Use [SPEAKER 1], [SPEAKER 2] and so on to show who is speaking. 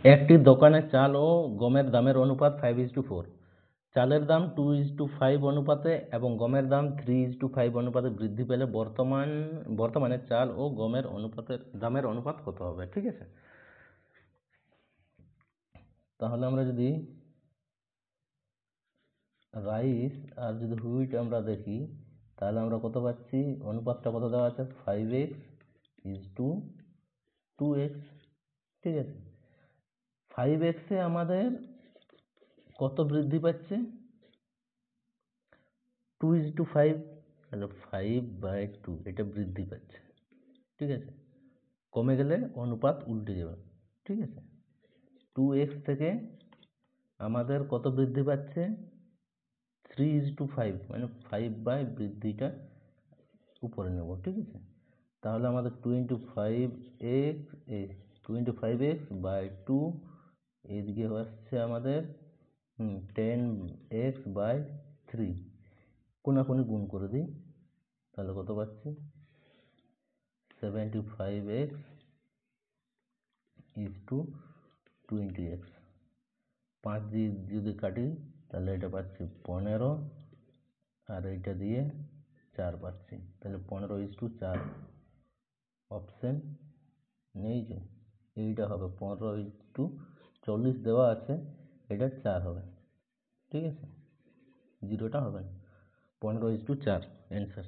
[SPEAKER 1] একটি দোকানে চাল ও গমের দামের অনুপাত 5:4। চালের দাম 2:5 অনুপাতে এবং গমের দাম 3:5 অনুপাতে বৃদ্ধি পেলে বর্তমানে চাল ও গমের দামের অনুপাত কত হবে? ঠিক আছে, তাহলে আমরা যদি রাইস আর যদি হুইট আমরা দেখি, তাহলে আমরা কত পাচ্ছি? অনুপাতটা কত দেওয়া আছে? 5x:2x। ঠিক আছে, 5x-এ আমাদের কত বৃদ্ধি পাচ্ছে? 2:5, তাহলে 5/2 এটা বৃদ্ধি পাচ্ছে। ঠিক আছে, কমে গেলে অনুপাত উল্টে যাবে। ঠিক আছে, 2x থেকে আমাদের কত বৃদ্ধি পাচ্ছে? 3:5, মানে 5 বৃদ্ধিটা উপরে নেব। ঠিক আছে, তাহলে আমাদের 25x/2 এদিকে হচ্ছে আমাদের 10x/3, কোনাকুনি গুণ করে দিই, তাহলে কত পাচ্ছি? 75x/20x। 5 দিয়ে যদি কাটি তাহলে এটা পাচ্ছি 15, আর এইটা দিয়ে 4 পাচ্ছি, তাহলে 15:4। অপশন নেই যে, এইটা হবে 15:40 দেওয়া আছে, এটা 4 হবে। ঠিক আছে, জিরোটা হবে না, 15:4 অ্যান্সার।